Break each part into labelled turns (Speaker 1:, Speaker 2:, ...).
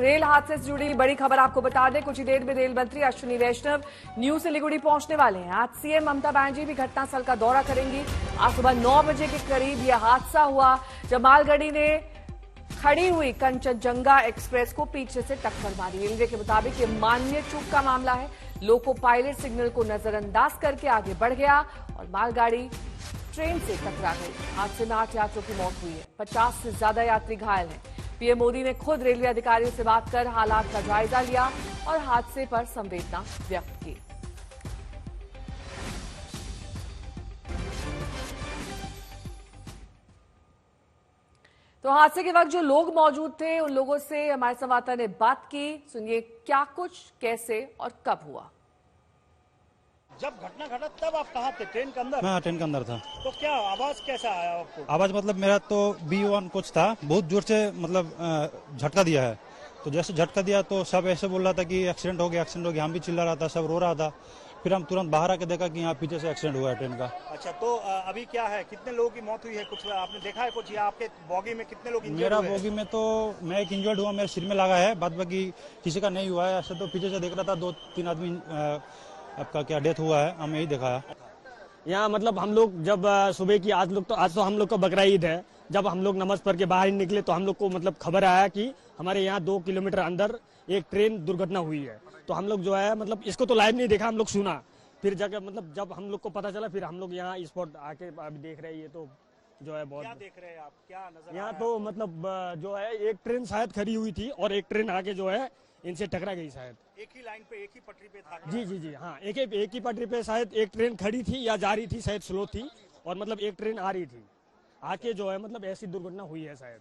Speaker 1: Rail हादसे से जुड़ी बड़ी खबर आपको बता दें, कुछ ही देर में रेल मंत्री अश्विनी वैष्णव न्यू सिलीगुड़ी पहुंचने वाले हैं। आज सीएम ममता बनर्जी भी घटनास्थल का दौरा करेंगी। आज सुबह 9 बजे के करीब यह हादसा हुआ जब मालगाड़ी ने खड़ी हुई कंचनजंगा एक्सप्रेस को पीछे से टक्कर मारी। रेलवे के मुताबिक ये मानवीय चूक का मामला है। लोको पायलट सिग्नल को नजरअंदाज करके आगे बढ़ गया और मालगाड़ी ट्रेन से टकरा गई। हादसे में 8 यात्रियों की मौत हुई है, 50 से ज्यादा यात्री घायल हैं। पीएम मोदी ने खुद रेलवे अधिकारियों से बात कर हालात का जायजा लिया और हादसे पर संवेदना व्यक्त की। तो हादसे के वक्त जो लोग मौजूद थे उन लोगों से हमारे संवाददाता ने बात की। सुनिए क्या कुछ, कैसे और कब हुआ।
Speaker 2: जब घटना घटा तब आप कहाँ थे? ट्रेन के अंदर?
Speaker 3: मैं ट्रेन के अंदर था।
Speaker 2: तो क्या आवाज कैसा आया आपको?
Speaker 3: आवाज मतलब मेरा तो B1 कोच था, बहुत जोर से मतलब झटका दिया है। तो जैसे झटका दिया तो सब ऐसे बोल रहा था कि एक्सीडेंट हो गया, एक्सीडेंट हो गया। हम भी चिल्ला रहा था, सब रो रहा था। फिर हम तुरंत बाहर आके देखा कि यहाँ पीछे से एक्सीडेंट हुआ है ट्रेन का।
Speaker 2: अच्छा, तो अभी क्या है, कितने लोगों की मौत हुई है? कुछ आपने देखा है कुछ? या आपके बोगी में कितने लोग इंजर्ड हुए?
Speaker 3: मेरा बोगी में तो मैं एक इंजर्ड हुआ, मेरे सिर में लगा है, बाद बाकी किसी का नहीं हुआ है। ऐसे तो पीछे से देख रहा था 2-3 आदमी आपका क्या डेथ हुआ है, हमें यही देखा है।
Speaker 4: यहाँ मतलब हम लोग जब सुबह की आज तो हम लोग का बकरा ईद है। जब हम लोग नमाज पढ़ के बाहर निकले तो हम लोग को मतलब खबर आया कि हमारे यहाँ 2 किलोमीटर अंदर एक ट्रेन दुर्घटना हुई है। तो हम लोग जो है मतलब इसको तो लाइव नहीं देखा, हम लोग सुना। फिर जाकर मतलब जब हम लोग को पता चला फिर हम लोग यहाँ स्पॉट आके अभी देख रहे हैं। ये तो जो है बहुत
Speaker 2: क्या देख रहे हैं आप? क्या नजर
Speaker 4: यहाँ तो मतलब जो है एक ट्रेन शायद खड़ी हुई थी और एक ट्रेन आके जो है इनसे टकरा गई शायद।
Speaker 2: एक ही लाइन पे, एक ही पटरी पे था?
Speaker 4: जी हाँ, एक ही पटरी पे शायद एक ट्रेन खड़ी थी या जा रही थी, शायद स्लो थी और मतलब एक ट्रेन आ रही थी, आके जो है मतलब ऐसी दुर्घटना हुई है शायद।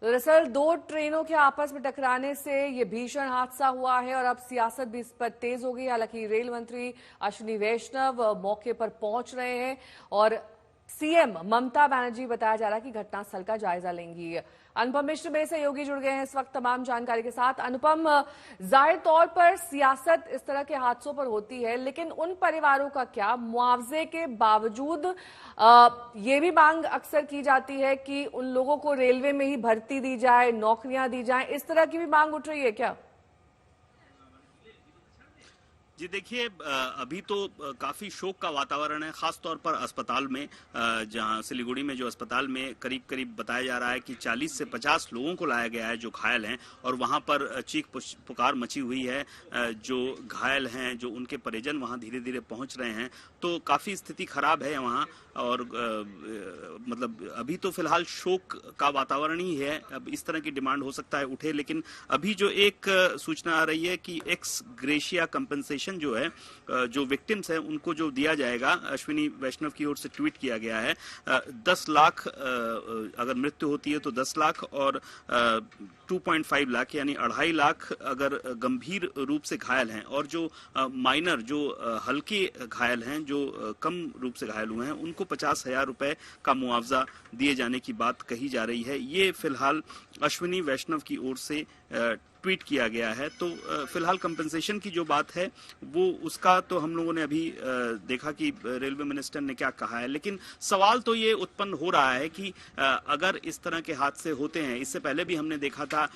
Speaker 1: दरअसल 2 ट्रेनों के आपस में टकराने से ये भीषण हादसा हुआ है और अब सियासत भी इस पर तेज हो गई। हालांकि रेल मंत्री अश्विनी वैष्णव मौके पर पहुंच रहे हैं और सीएम ममता बनर्जी बताया जा रहा है कि घटनास्थल का जायजा लेंगी। अनुपम मिश्र मेरे सहयोगी जुड़ गए हैं इस वक्त तमाम जानकारी के साथ। अनुपम, जाहिर तौर पर सियासत इस तरह के हादसों पर होती है, लेकिन उन परिवारों का क्या? मुआवजे के बावजूद ये भी मांग अक्सर की जाती है कि उन लोगों को रेलवे में ही भर्ती दी जाए, नौकरियां दी जाए, इस तरह की भी मांग उठ रही है क्या?
Speaker 5: जी देखिए, अभी तो काफ़ी शोक का वातावरण है, खास तौर पर अस्पताल में, जहां सिलीगुड़ी में जो अस्पताल में करीब करीब बताया जा रहा है कि 40 से 50 लोगों को लाया गया है जो घायल हैं और वहां पर चीख पुकार मची हुई है। जो घायल हैं, जो उनके परिजन वहां धीरे धीरे पहुंच रहे हैं, तो काफ़ी स्थिति खराब है वहां। और मतलब अभी तो फिलहाल शोक का वातावरण ही है। अब इस तरह की डिमांड हो सकता है उठे, लेकिन अभी जो एक सूचना आ रही है कि एक्स ग्रेशिया कंपनसेशन जो है, जो विक्टिम्स हैं उनको जो दिया जाएगा, अश्विनी वैष्णव की ओर से ट्वीट किया गया है। 10 लाख अगर मृत्यु होती है तो 10 लाख और 2.5 लाख यानी 2.5 लाख अगर गंभीर रूप से घायल हैं, और जो माइनर, जो हल्के घायल हैं, जो कम रूप से घायल हुए हैं, उनको 50,000 रुपए का मुआवजा दिए जाने की बात कही जा रही है। ये फिलहाल अश्विनी वैष्णव की ओर से ट्वीट किया गया है। तो फिलहाल कंपनसेशन की जो बात है वो उसका तो हम लोगों ने अभी देखा कि रेलवे मिनिस्टर ने क्या कहा है, लेकिन सवाल तो ये उत्पन्न हो रहा है कि अगर इस तरह के हादसे होते हैं, इससे पहले भी हमने देखा था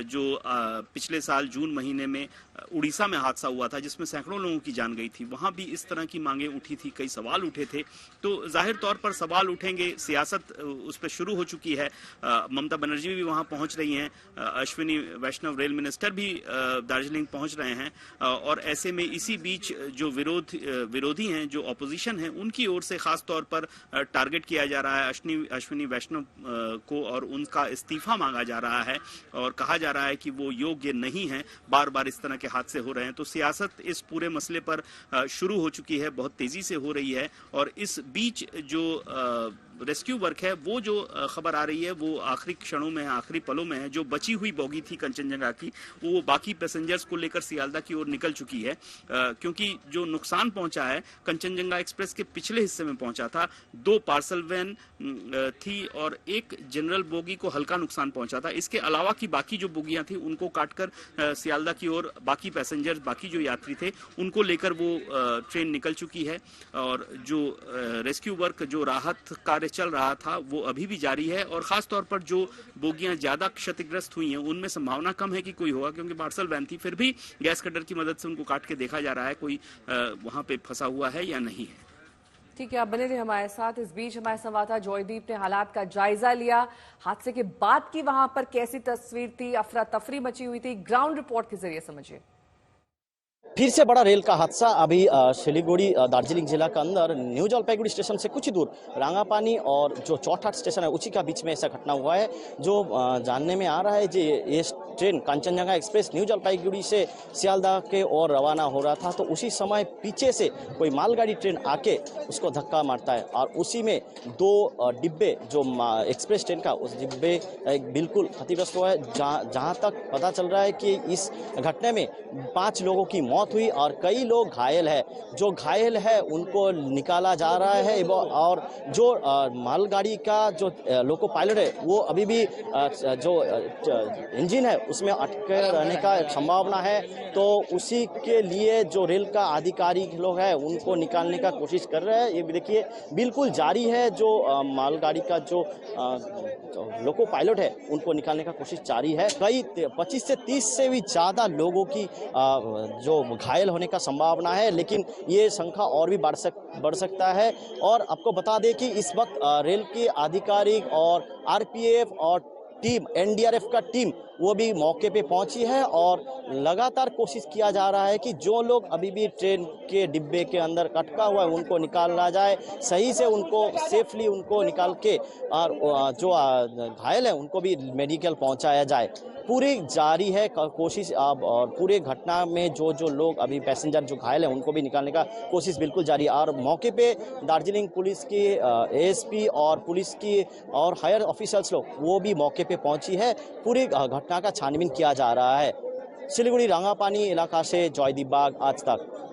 Speaker 5: जो पिछले साल जून महीने में उड़ीसा में हादसा हुआ था जिसमें सैकड़ों लोगों की जान गई थी, वहां भी इस तरह की मांगे उठी थी, कई सवाल उठे थे। तो जाहिर तौर पर सवाल उठेंगे, सियासत उस पर शुरू हो चुकी है। ममता बनर्जी भी वहां पहुंच रही हैं, अश्विनी वैष्णव रेल मिनिस्टर भी दार्जिलिंग पहुंच रहे हैं, और ऐसे में इसी बीच जो विरोधी हैं, जो ऑपोजिशन है, उनकी ओर से खास तौर पर टारगेट किया जा रहा है अश्विनी वैष्णव को, और उनका इस्तीफा मांगा जा रहा है और कहा जा रहा है कि वो योग्य नहीं है। बार बार इस तरह के हादसे हो रहे हैं, तो सियासत इस पूरे मसले पर शुरू हो चुकी है, बहुत तेजी से हो रही है। और इस बीच जो रेस्क्यू वर्क है, वो जो खबर आ रही है वो आखिरी क्षणों में है, आखिरी पलों में है। जो बची हुई बोगी थी कंचनजंगा की, वो बाकी पैसेंजर्स को लेकर सियालदा की ओर निकल चुकी है, क्योंकि जो नुकसान पहुंचा है कंचनजंगा एक्सप्रेस के पिछले हिस्से में पहुंचा था। 2 पार्सल वैन थी और 1 जनरल बोगी को हल्का नुकसान पहुंचा था। इसके अलावा की बाकी जो बोगियां थी उनको काटकर सियालदा की ओर बाकी पैसेंजर्स, बाकी जो यात्री थे, उनको लेकर वो ट्रेन निकल चुकी है। और जो रेस्क्यू वर्क, जो राहत कार्य चल रहा था वो अभी भी जारी है और खास तौर पर जो बोगियां ज्यादा क्षतिग्रस्त हुई हैं उनमें संभावना कम है कि कोई होगा, क्योंकि पार्सल वैन थी। फिर भी गैस कटर की मदद से उनको काट के देखा जा रहा है कोई वहां पे फंसा हुआ है या नहीं है।
Speaker 1: ठीक है, आप बने रहे हमारे साथ। इस बीच हमारे संवाददाता जॉयदीप ने हालात का जायजा लिया। हादसे के बाद की वहां पर कैसी तस्वीर थी, अफरा तफरी मची हुई थी, ग्राउंड रिपोर्ट के जरिए समझिए।
Speaker 6: फिर से बड़ा रेल का हादसा अभी सिलीगुड़ी दार्जिलिंग जिला के अंदर न्यू जलपाईगुड़ी स्टेशन से कुछ ही दूर रांगापानी और जो चौठाट स्टेशन है उसी का बीच में ऐसा घटना हुआ है। जो जानने में आ रहा है कि ये train Kanchenjunga express new Jalpaiguri से सियालदह के ओर रवाना हो रहा था, तो उसी समय पीछे से कोई मालगाड़ी ट्रेन आके उसको धक्का मारता है और उसी में 2 डिब्बे जो एक्सप्रेस ट्रेन का उस डिब्बे बिल्कुल क्षतिग्रस्त हुआ है। जहाँ तक पता चल रहा है कि इस घटना में 5 लोगों की मौत हुई और कई लोग घायल है। जो घायल है उनको निकाला जा रहा है और जो मालगाड़ी का जो लोको पायलट है वो अभी भी जो इंजन है उसमें अटके रहने का संभावना है। तो उसी के लिए जो रेल का आधिकारिक लोग हैं उनको निकालने का कोशिश कर रहे हैं। ये भी देखिए बिल्कुल जारी है। जो मालगाड़ी का जो लोको पायलट है उनको निकालने का कोशिश जारी है। कई 25 से 30 से भी ज़्यादा लोगों की जो घायल होने का संभावना है, लेकिन ये संख्या और भी बढ़ सकता है। और आपको बता दें कि इस वक्त रेल के आधिकारिक और आरपीएफ और टीम एनडीआरएफ का टीम वो भी मौके पे पहुंची है और लगातार कोशिश किया जा रहा है कि जो लोग अभी भी ट्रेन के डिब्बे के अंदर अटका हुआ है उनको निकाला जाए, सही से उनको सेफली उनको निकाल के और जो घायल है उनको भी मेडिकल पहुंचाया जाए। पूरी जारी है कोशिश और पूरे घटना में जो लोग अभी पैसेंजर जो घायल है उनको भी निकालने का कोशिश बिल्कुल जारी है। और मौके पे दार्जिलिंग पुलिस की एएसपी और पुलिस की और हायर ऑफिसर्स लोग वो भी मौके पे पहुंची है। पूरी घटना का छानबीन किया जा रहा है। सिलीगुड़ी रांगापानी इलाका से जॉयदीप बाग, आज तक।